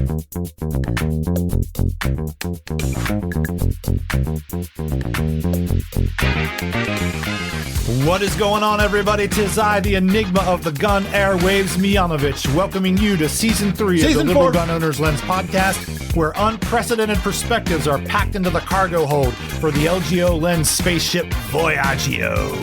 What is going on, everybody? 'Tis I, the enigma of the gun airwaves, Mianovich, welcoming you to Season 3 of the Liberal Gun Owners Lens podcast, where unprecedented perspectives are packed into the cargo hold for the LGO Lens spaceship Voyagio.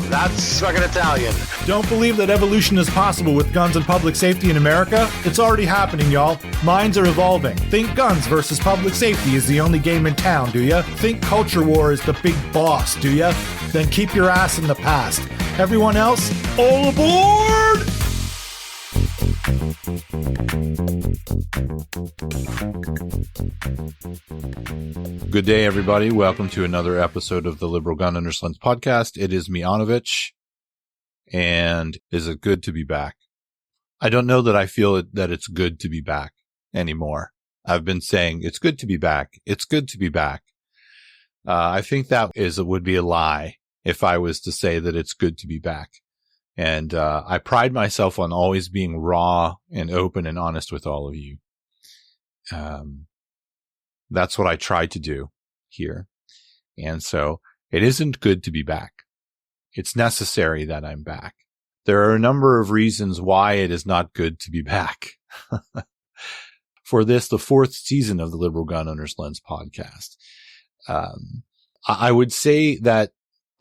That's fucking Italian. Don't believe that evolution is possible with guns and public safety in America? It's already happening, y'all. Minds are evolving. Think guns versus public safety is the only game in town, do ya? Think culture war is the big boss, do ya? Then keep your ass in the past. Everyone else, all aboard! Good day, everybody. Welcome to another episode of the Liberal Gun Owners Lens podcast. It is Mianovich, and is it good to be back? I don't know that I feel that it's good to be back anymore. I've been saying it's good to be back. It's good to be back. I think that would be a lie if I was to say that it's good to be back. And I pride myself on always being raw and open and honest with all of you. That's what I try to do here. And so it isn't good to be back. It's necessary that I'm back. There are a number of reasons why it is not good to be back. For this, the fourth season of the Liberal Gun Owners Lens podcast. I would say that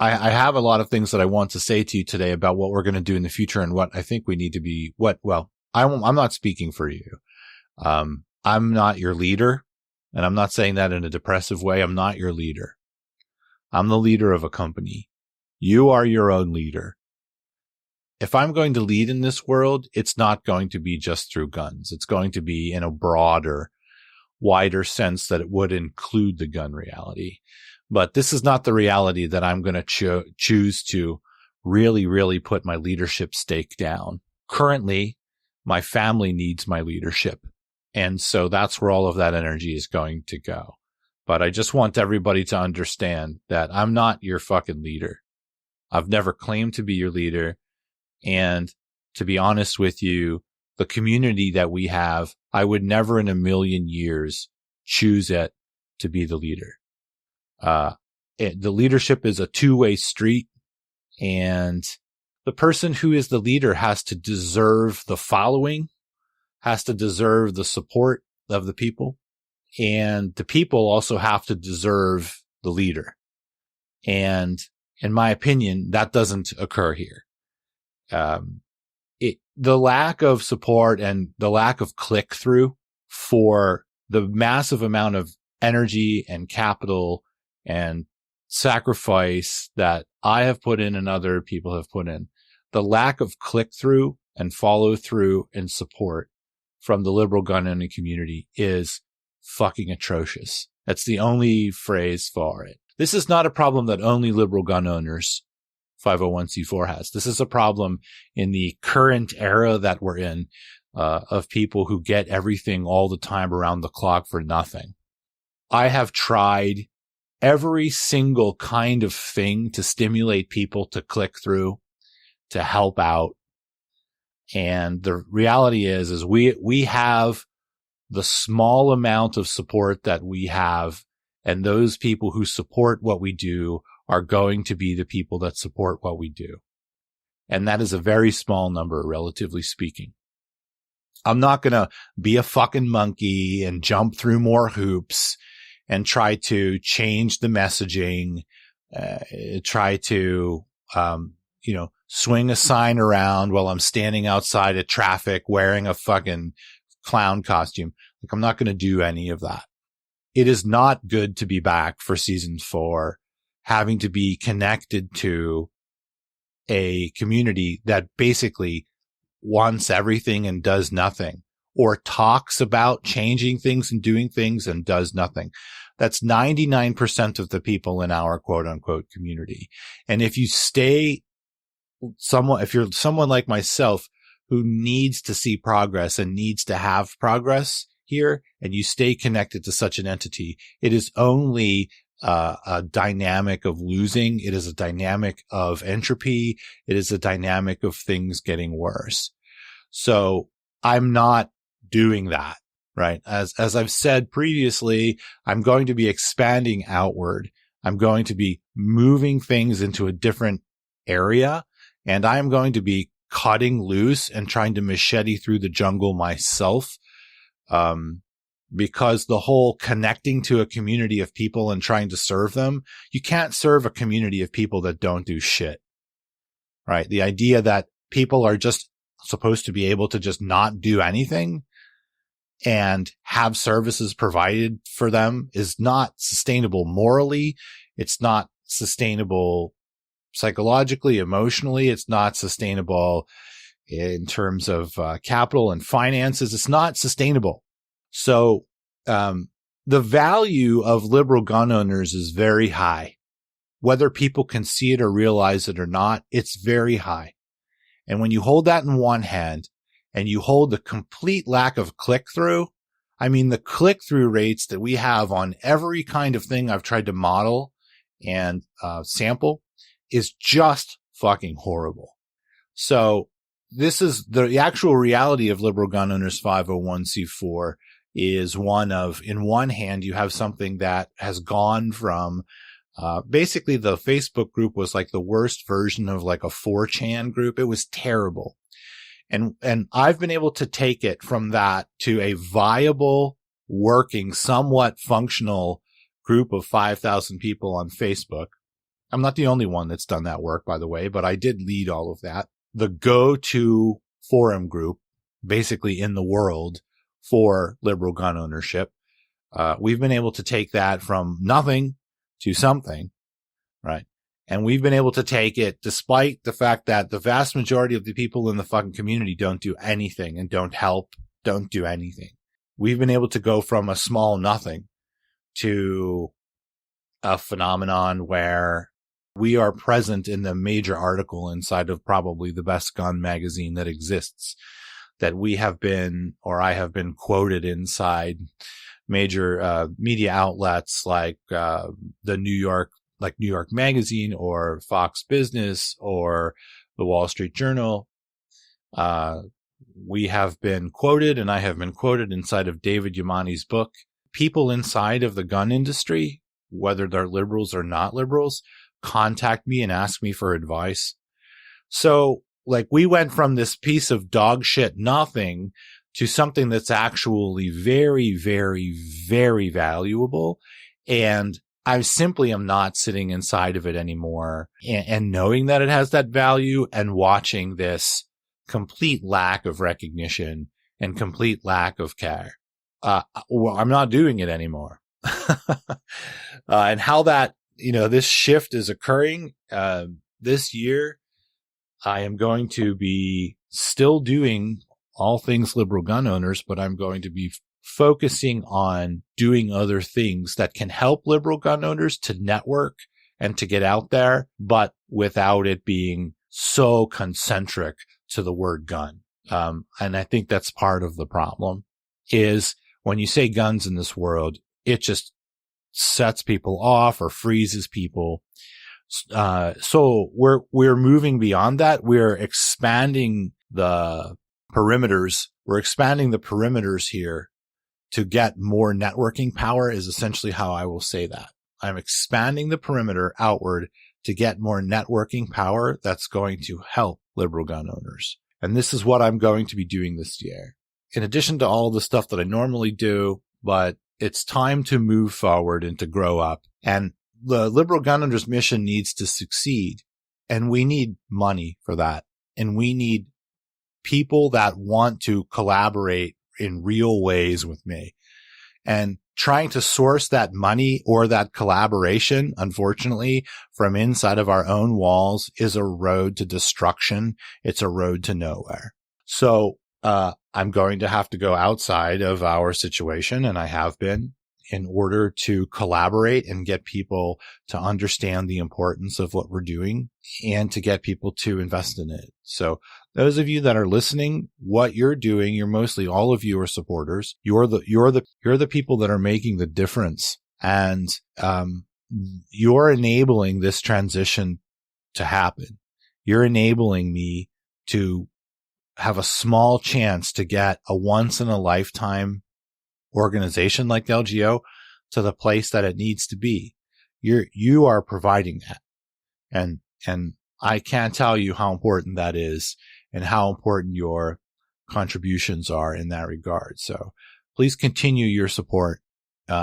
I have a lot of things that I want to say to you today about what we're going to do in the future and what I think we need to be, I'm not speaking for you. I'm not your leader, and I'm not saying that in a depressive way. I'm not your leader. I'm the leader of a company. You are your own leader. If I'm going to lead in this world, it's not going to be just through guns. It's going to be in a broader, wider sense that it would include the gun reality. But this is not the reality that I'm going to choose to really, really put my leadership stake down. Currently, my family needs my leadership. And so that's where all of that energy is going to go. But I just want everybody to understand that I'm not your fucking leader. I've never claimed to be your leader. And to be honest with you, the community that we have, I would never in a million years choose it to be the leader. The leadership is a two-way street, and the person who is the leader has to deserve the following, has to deserve the support of the people, and the people also have to deserve the leader. And in my opinion, that doesn't occur here. The lack of support and the lack of click-through for the massive amount of energy and capital and sacrifice that I have put in and other people have put in, the lack of click-through and follow-through and support from the liberal gun owning community is fucking atrocious. That's the only phrase for it. This is not a problem that only liberal gun owners 501c4 has. This is a problem in the current era that we're in, of people who get everything all the time around the clock for nothing. I have tried every single kind of thing to stimulate people to click through, to help out. And the reality is we have the small amount of support that we have, and those people who support what we do are going to be the people that support what we do. And that is a very small number, relatively speaking. I'm not going to be a fucking monkey and jump through more hoops and try to change the messaging, try to, swing a sign around while I'm standing outside of traffic wearing a fucking clown costume. Like, I'm not going to do any of that. It is not good to be back for season 4, having to be connected to a community that basically wants everything and does nothing, or talks about changing things and doing things and does nothing. That's 99% of the people in our quote unquote community. And if you if you're someone like myself who needs to see progress and needs to have progress here, and you stay connected to such an entity, it is only a dynamic of losing. It is a dynamic of entropy. It is a dynamic of things getting worse. So I'm not doing that right? As I've said previously, I'm going to be expanding outward. I'm going to be moving things into a different area, and I'm going to be cutting loose and trying to machete through the jungle myself. Because the whole connecting to a community of people and trying to serve them, you can't serve a community of people that don't do shit, right? The idea that people are just supposed to be able to just not do anything and have services provided for them is not sustainable morally. It's not sustainable psychologically, emotionally. It's not sustainable in terms of capital and finances. It's not sustainable. So the value of liberal gun owners is very high. Whether people can see it or realize it or not, it's very high. And when you hold that in one hand and you hold the complete lack of click-through, I mean, the click-through rates that we have on every kind of thing I've tried to model and sample is just fucking horrible. So this is the actual reality of liberal gun owners 501c4 is one of, in one hand, you have something that has gone from basically the Facebook group was like the worst version of like a 4chan group. It was terrible. And I've been able to take it from that to a viable, working, somewhat functional group of 5,000 people on Facebook. I'm not the only one that's done that work, by the way, but I did lead all of that. The go-to forum group, basically in the world for liberal gun ownership. We've been able to take that from nothing to something, right? And we've been able to take it despite the fact that the vast majority of the people in the fucking community don't do anything and don't help, don't do anything. We've been able to go from a small nothing to a phenomenon where we are present in the major article inside of probably the best gun magazine that exists, that we have been, or I have been quoted inside major media outlets like the New York Magazine or Fox Business or the Wall Street Journal. We have been quoted, and I have been quoted inside of David Yamani's book. People inside of the gun industry, whether they're liberals or not liberals, contact me and ask me for advice. So, like, we went from this piece of dog shit nothing to something that's actually very, very, very valuable. And I simply am not sitting inside of it anymore and knowing that it has that value and watching this complete lack of recognition and complete lack of care. Well, I'm not doing it anymore. And how that, this shift is occurring, this year, I am going to be still doing all things liberal gun owners, but I'm going to be focusing on doing other things that can help liberal gun owners to network and to get out there, but without it being so concentric to the word gun. And I think that's part of the problem is when you say guns in this world, it just sets people off or freezes people. So we're moving beyond that. We're expanding the perimeters. We're expanding the perimeters here to get more networking power is essentially how I will say that. I'm expanding the perimeter outward to get more networking power that's going to help liberal gun owners. And this is what I'm going to be doing this year. In addition to all the stuff that I normally do, but it's time to move forward and to grow up. And the liberal gun owners mission needs to succeed. And we need money for that. And we need people that want to collaborate in real ways with me. And trying to source that money or that collaboration, unfortunately, from inside of our own walls is a road to destruction. It's a road to nowhere. So, I'm going to have to go outside of our situation, and I have been, in order to collaborate and get people to understand the importance of what we're doing and to get people to invest in it. So those of you that are listening, what you're doing, you're mostly all of you are supporters. You're the people that are making the difference, and you're enabling this transition to happen. You're enabling me to have a small chance to get a once in a lifetime organization like LGO to the place that it needs to be. You are providing that. And I can't tell you how important that is and how important your contributions are in that regard. So please continue your support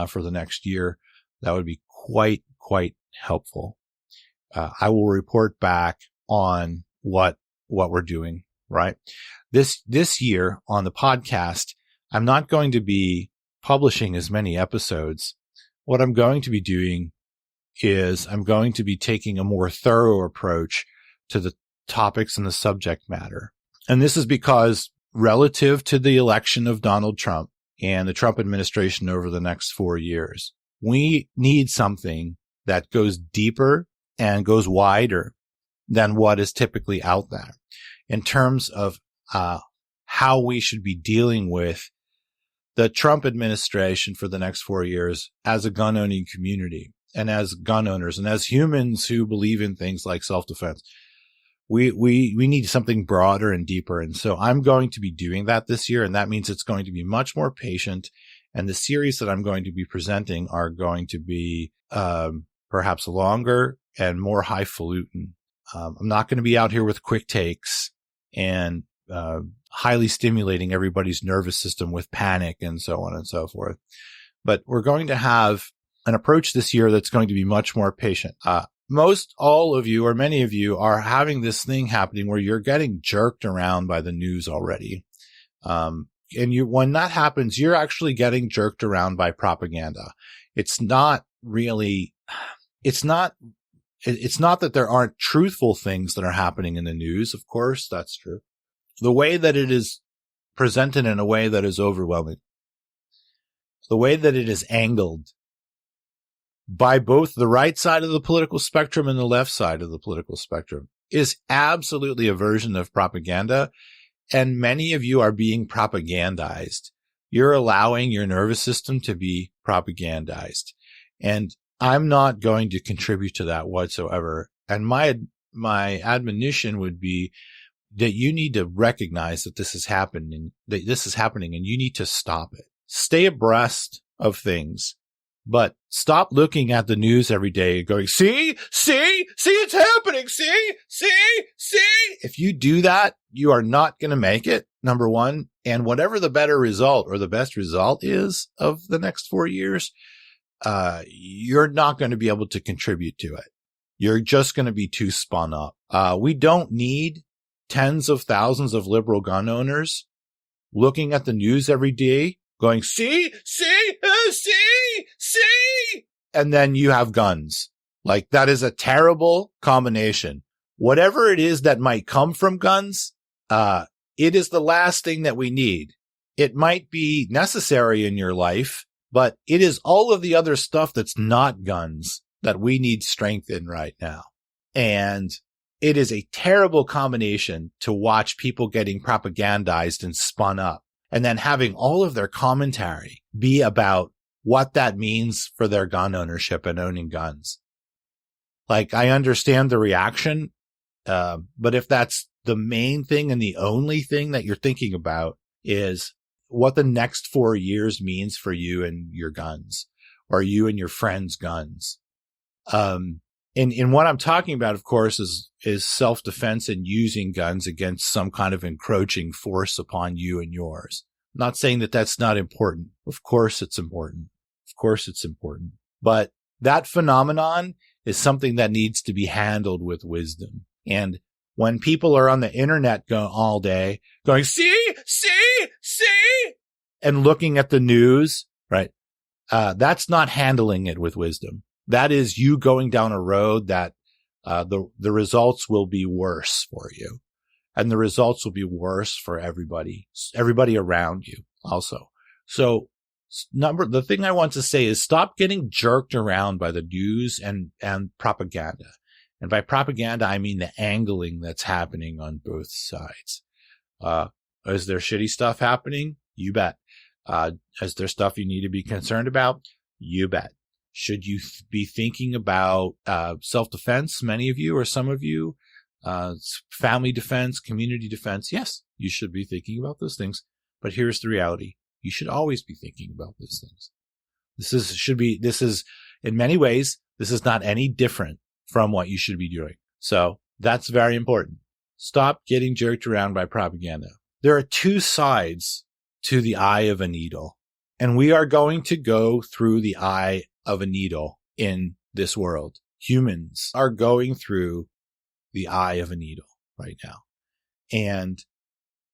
for the next year. That would be quite helpful. I will report back on what we're doing, right? This year on the podcast, I'm not going to be publishing as many episodes. What I'm going to be doing is I'm going to be taking a more thorough approach to the topics and the subject matter. And this is because relative to the election of Donald Trump and the Trump administration over the next 4 years, we need something that goes deeper and goes wider than what is typically out there in terms of how we should be dealing with the Trump administration for the next 4 years as a gun owning community and as gun owners and as humans who believe in things like self-defense. We need something broader and deeper. And so I'm going to be doing that this year. And that means it's going to be much more patient. And the series that I'm going to be presenting are going to be, perhaps longer and more highfalutin. I'm not going to be out here with quick takes and, highly stimulating everybody's nervous system with panic and so on and so forth. But we're going to have an approach this year that's going to be much more patient. Most all of you or many of you are having this thing happening where you're getting jerked around by the news already. And when that happens, you're actually getting jerked around by propaganda. It's not that there aren't truthful things that are happening in the news. Of course, that's true. The way that it is presented in a way that is overwhelming, the way that it is angled by both the right side of the political spectrum and the left side of the political spectrum is absolutely a version of propaganda. And many of you are being propagandized. You're allowing your nervous system to be propagandized. And I'm not going to contribute to that whatsoever. And my admonition would be that you need to recognize that this is happening, and you need to stop it. Stay abreast of things, but stop looking at the news every day and going, see, it's happening. See. If you do that, you are not going to make it, number one. And whatever the better result or the best result is of the next 4 years, you're not going to be able to contribute to it. You're just going to be too spun up. We don't need tens of thousands of liberal gun owners looking at the news every day going, see, and then you have guns. Like, that is a terrible combination. Whatever it is that might come from guns, it is the last thing that we need. It might be necessary in your life, but it is all of the other stuff that's not guns that we need strength in right now. And it is a terrible combination to watch people getting propagandized and spun up and then having all of their commentary be about what that means for their gun ownership and owning guns. Like, I understand the reaction, but if that's the main thing and the only thing that you're thinking about is what the next 4 years means for you and your guns or you and your friends' guns. And what I'm talking about, of course, is self-defense and using guns against some kind of encroaching force upon you and yours. I'm not saying that that's not important. Of course it's important. But that phenomenon is something that needs to be handled with wisdom. And when people are on the internet all day going, see, and looking at the news, right? That's not handling it with wisdom. That is you going down a road that the results will be worse for you. And the results will be worse for everybody around you also. So the thing I want to say is stop getting jerked around by the news and propaganda. And by propaganda, I mean the angling that's happening on both sides. Is there shitty stuff happening? You bet. Is there stuff you need to be concerned about? You bet. Should you be thinking about self-defense, many of you or some of you, family defense, community defense? Yes, you should be thinking about those things. But here's the reality. You should always be thinking about these things. This is in many ways, this is not any different from what you should be doing. So that's very important. Stop getting jerked around by propaganda. There are two sides to the eye of a needle, and we are going to go through the eye of a needle in this world. Humans are going through the eye of a needle right now. And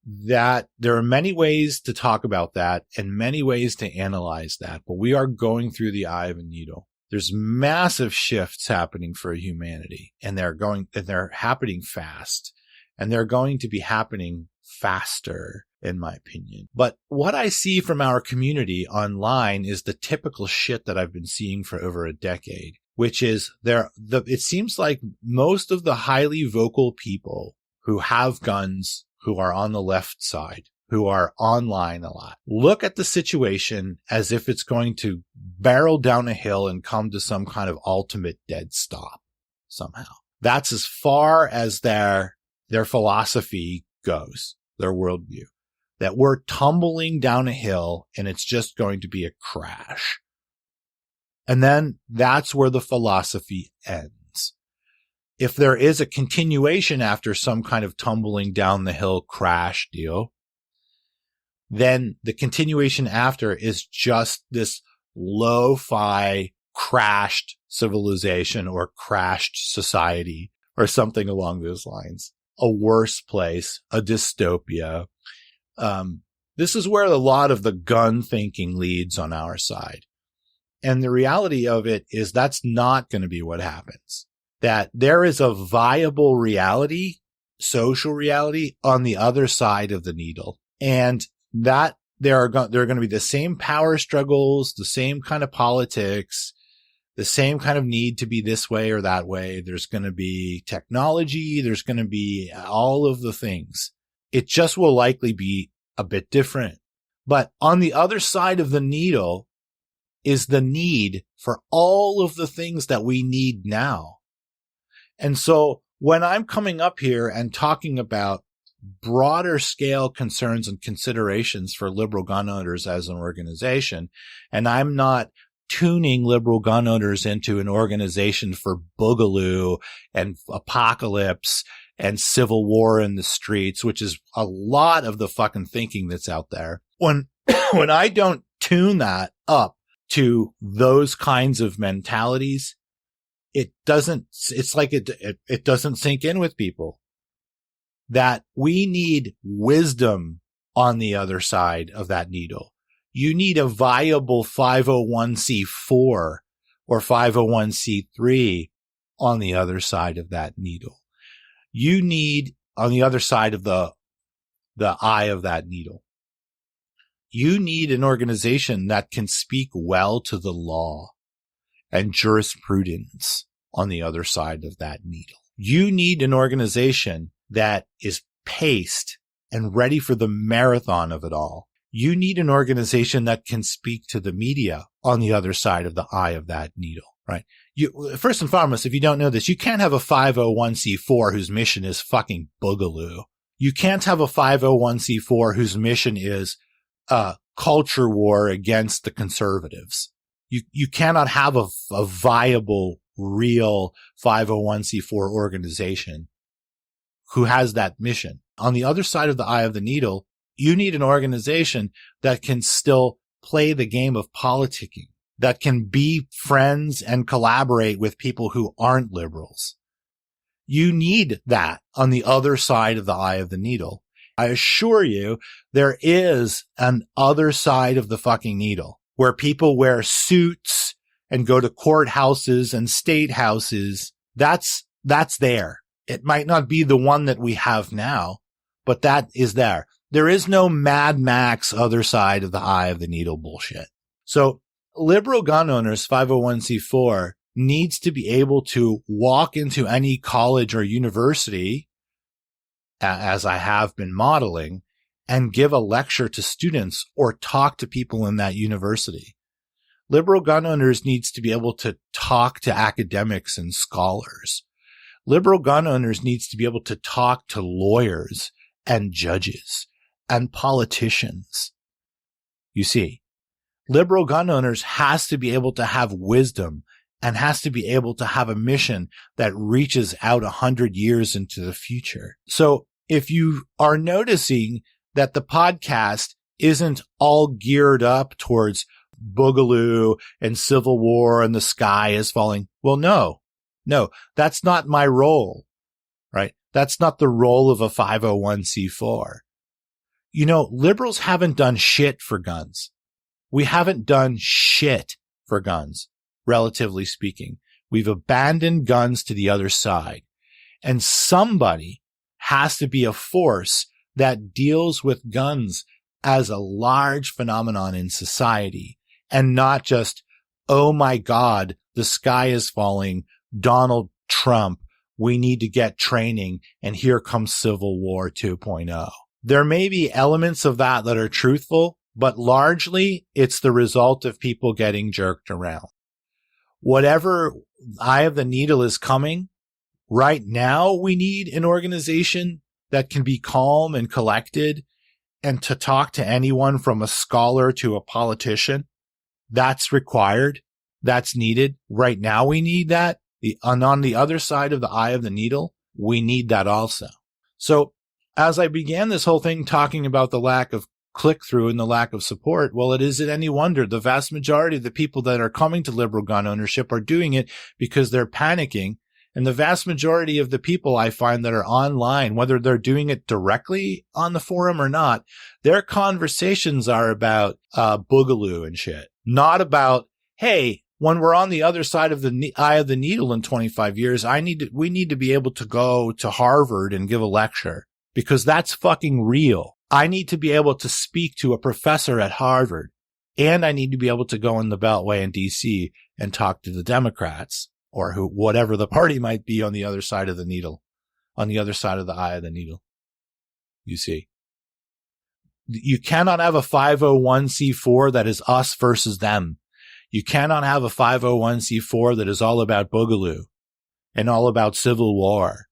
that there are many ways to talk about that and many ways to analyze that, but we are going through the eye of a needle. There's massive shifts happening for humanity, and they're happening fast, and they're going to be happening faster, in my opinion. But what I see from our community online is the typical shit that I've been seeing for over a decade, which is it seems like most of the highly vocal people who have guns, who are on the left side, who are online a lot, look at the situation as if it's going to barrel down a hill and come to some kind of ultimate dead stop somehow. That's as far as their philosophy goes, their worldview, that we're tumbling down a hill and it's just going to be a crash. And then that's where the philosophy ends. If there is a continuation after some kind of tumbling down the hill crash deal, then the continuation after is just this lo-fi crashed civilization or crashed society or something along those lines. A worse place, a dystopia. This is where a lot of the gun thinking leads on our side. And the reality of it is that's not going to be what happens. That there is a viable reality, social reality on the other side of the needle. And that there are going to be the same power struggles, the same kind of politics, the same kind of need to be this way or that way. There's going to be technology. There's going to be all of the things. It just will likely be a bit different. But on the other side of the needle is the need for all of the things that we need now. And so when I'm coming up here and talking about broader scale concerns and considerations for liberal gun owners as an organization, and I'm not tuning liberal gun owners into an organization for boogaloo and apocalypse and civil war in the streets, which is a lot of the fucking thinking that's out there. When I don't tune that up to those kinds of mentalities, it doesn't sink in with people that we need wisdom on the other side of that needle. You need a viable 501c4 or 501c3 on the other side of that needle. You need on the other side of the eye of that needle. You need an organization that can speak well to the law and jurisprudence on the other side of that needle. You need an organization that is paced and ready for the marathon of it all. You need an organization that can speak to the media on the other side of the eye of that needle, right? First and foremost, if you don't know this, you can't have a 501c4 whose mission is fucking boogaloo. You can't have a 501c4 whose mission is culture war against the conservatives. You cannot have a viable, real 501c4 organization who has that mission. On the other side of the eye of the needle, you need an organization that can still play the game of politicking, that can be friends and collaborate with people who aren't liberals. You need that on the other side of the eye of the needle. I assure you, there is an other side of the fucking needle where people wear suits and go to courthouses and state houses. That's there. It might not be the one that we have now, but that is there. There is no Mad Max other side of the eye of the needle bullshit. So liberal gun owners, 501c4, needs to be able to walk into any college or university, as I have been modeling, and give a lecture to students or talk to people in that university. Liberal gun owners needs to be able to talk to academics and scholars. Liberal gun owners needs to be able to talk to lawyers and judges and politicians You see, liberal gun owners has to be able to have wisdom and has to be able to have a mission that reaches out 100 years into the future. So if you are noticing that the podcast isn't all geared up towards Boogaloo and Civil War and the sky is falling, well, no, that's not my role, right? That's not the role of a 501c4. You know, liberals haven't done shit for guns. We haven't done shit for guns, relatively speaking. We've abandoned guns to the other side. And somebody has to be a force that deals with guns as a large phenomenon in society and not just, oh my God, the sky is falling, Donald Trump, we need to get training, and here comes Civil War 2.0. There may be elements of that are truthful, but largely it's the result of people getting jerked around. Whatever eye of the needle is coming, right now we need an organization that can be calm and collected and to talk to anyone from a scholar to a politician. That's required. That's needed. Right now we need that. And on the other side of the eye of the needle, we need that also. So as I began this whole thing talking about the lack of click-through and the lack of support, well, is it any wonder the vast majority of the people that are coming to liberal gun ownership are doing it because they're panicking. And the vast majority of the people I find that are online, whether they're doing it directly on the forum or not, their conversations are about Boogaloo and shit, not about, hey, when we're on the other side of the eye of the needle in 25 years, we need to be able to go to Harvard and give a lecture because that's fucking real. I need to be able to speak to a professor at Harvard, and I need to be able to go in the Beltway in DC and talk to the Democrats or whatever the party might be on the other side of the needle, on the other side of the eye of the needle. You see, you cannot have a 501c4 that is us versus them. You cannot have a 501c4 that is all about Boogaloo and all about Civil War.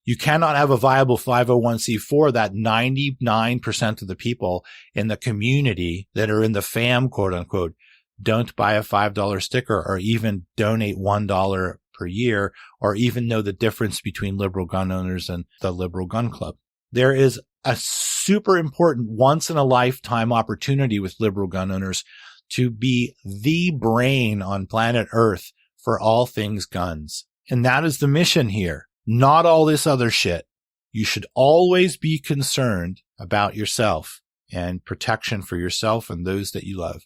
You cannot have a viable 501c4 that 99% of the people in the community that are in the fam, quote unquote, don't buy a $5 sticker or even donate $1 per year or even know the difference between liberal gun owners and the liberal gun club. There is a super important once in a lifetime opportunity with liberal gun owners to be the brain on planet Earth for all things guns. And that is the mission here. Not all this other shit. You should always be concerned about yourself and protection for yourself and those that you love.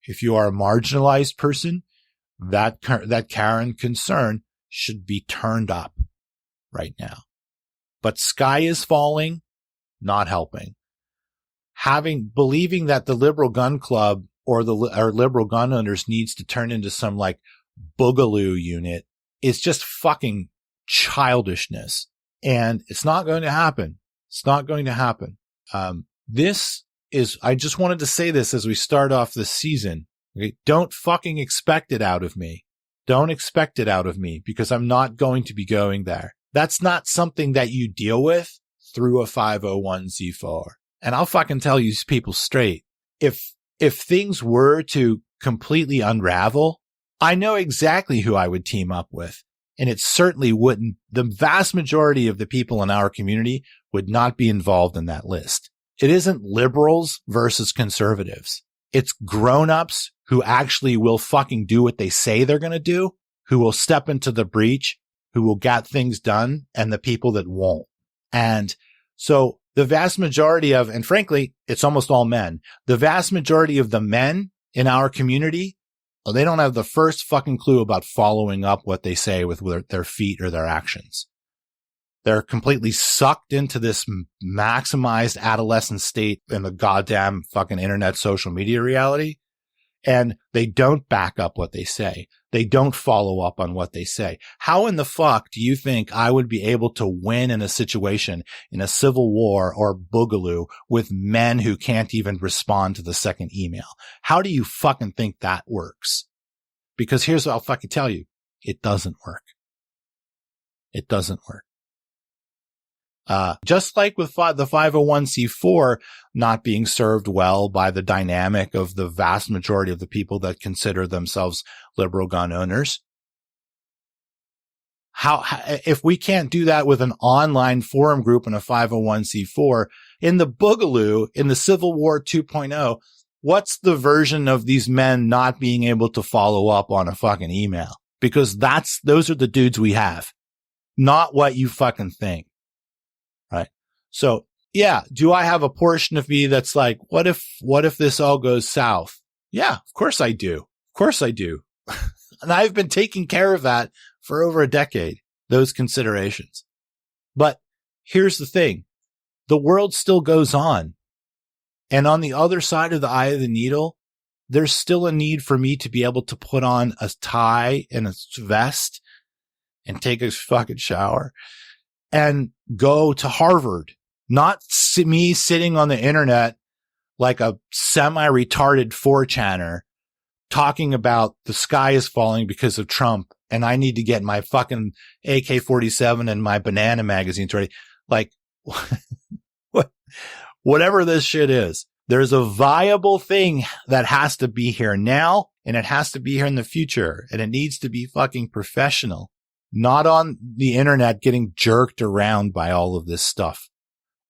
If you are a marginalized person, that Karen concern should be turned up right now. But sky is falling, not helping. Believing that the liberal gun club or liberal gun owners needs to turn into some like Boogaloo unit is just fucking childishness. And it's not going to happen. It's not going to happen. I just wanted to say this as we start off this season. Okay? Don't fucking expect it out of me. Don't expect it out of me because I'm not going to be going there. That's not something that you deal with through a 501c4. And I'll fucking tell you people straight. If things were to completely unravel, I know exactly who I would team up with. And it certainly wouldn't. The vast majority of the people in our community would not be involved in that list. It isn't liberals versus conservatives. It's grown-ups who actually will fucking do what they say they're going to do, who will step into the breach, who will get things done, and the people that won't. And so the vast majority of, and frankly, it's almost all men, the vast majority of the men in our community, they don't have the first fucking clue about following up what they say with their feet or their actions. They're completely sucked into this maximized adolescent state in the goddamn fucking internet social media reality. And they don't back up what they say. They don't follow up on what they say. How in the fuck do you think I would be able to win in a situation in a civil war or Boogaloo with men who can't even respond to the second email? How do you fucking think that works? Because here's what I'll fucking tell you. It doesn't work. It doesn't work. Just like with the 501c4 not being served well by the dynamic of the vast majority of the people that consider themselves liberal gun owners. If we can't do that with an online forum group and a 501c4 in the Boogaloo, in the Civil War 2.0, what's the version of these men not being able to follow up on a fucking email? Because those are the dudes we have, not what you fucking think. Right. So yeah, do I have a portion of me that's like, what if this all goes south? Yeah, of course I do. Of course I do. And I've been taking care of that for over a decade, those considerations. But here's the thing. The world still goes on. And on the other side of the eye of the needle, there's still a need for me to be able to put on a tie and a vest and take a fucking shower and go to Harvard. Not me sitting on the internet like a semi-retarded 4chaner talking about the sky is falling because of Trump and I need to get my fucking AK-47 and my banana magazines ready. Like, whatever this shit is, there's a viable thing that has to be here now and it has to be here in the future and it needs to be fucking professional, not on the internet getting jerked around by all of this stuff.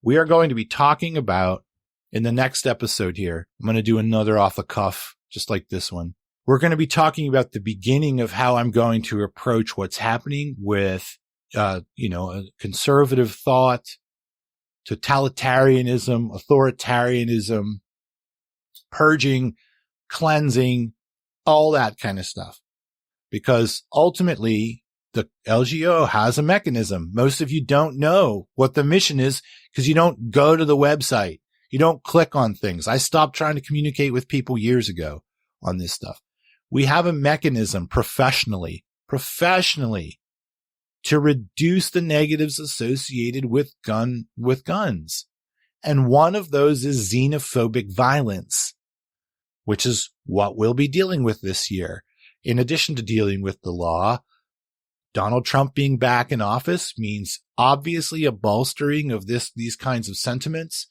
We are going to be talking about in the next episode here. I'm going to do another off the cuff, just like this one. We're going to be talking about the beginning of how I'm going to approach what's happening with, a conservative thought, totalitarianism, authoritarianism, purging, cleansing, all that kind of stuff. Because ultimately, the LGO has a mechanism. Most of you don't know what the mission is because you don't go to the website. You don't click on things. I stopped trying to communicate with people years ago on this stuff. We have a mechanism professionally to reduce the negatives associated with guns. And one of those is xenophobic violence, which is what we'll be dealing with this year. In addition to dealing with the law, Donald Trump being back in office means obviously a bolstering of these kinds of sentiments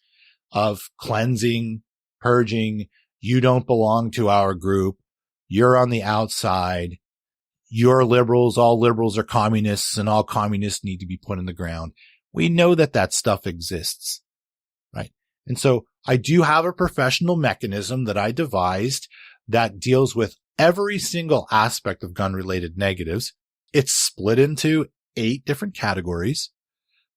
of cleansing, purging. You don't belong to our group. You're on the outside. You're liberals. All liberals are communists and all communists need to be put in the ground. We know that stuff exists, right? And so I do have a professional mechanism that I devised that deals with every single aspect of gun-related negatives. It's split into 8 different categories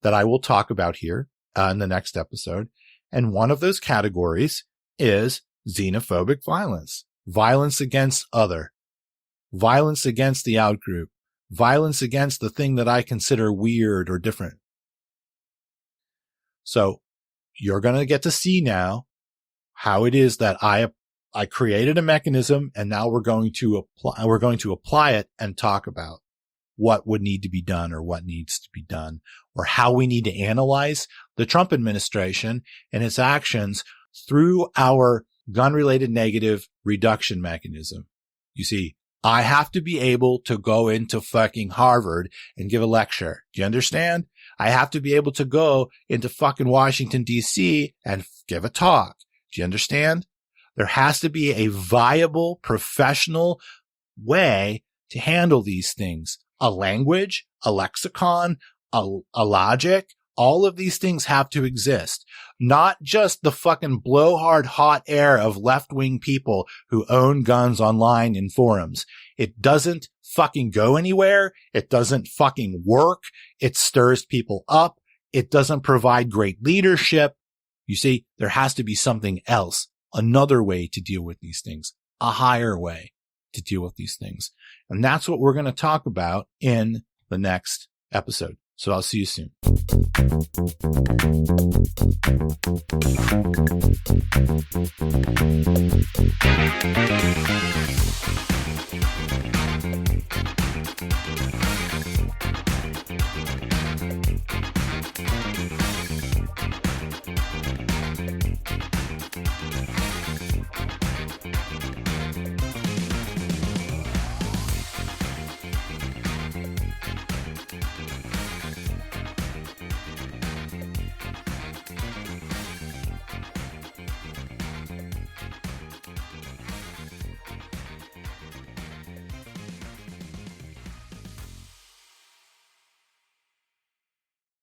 that I will talk about here in the next episode. And one of those categories is xenophobic violence, violence against other, violence against the outgroup, violence against the thing that I consider weird or different. So you're going to get to see now how it is that I created a mechanism and now we're going to apply it and talk about what would need to be done or what needs to be done or how we need to analyze the Trump administration and its actions through our gun-related negative reduction mechanism. You see, I have to be able to go into fucking Harvard and give a lecture. Do you understand? I have to be able to go into fucking Washington, D.C. and give a talk. Do you understand? There has to be a viable, professional way to handle these things. A language, a lexicon, a logic, all of these things have to exist. Not just the fucking blowhard hot air of left-wing people who own guns online in forums. It doesn't fucking go anywhere. It doesn't fucking work. It stirs people up. It doesn't provide great leadership. You see, there has to be something else, another way to deal with these things, a higher way to deal with these things. And that's what we're going to talk about in the next episode. So I'll see you soon.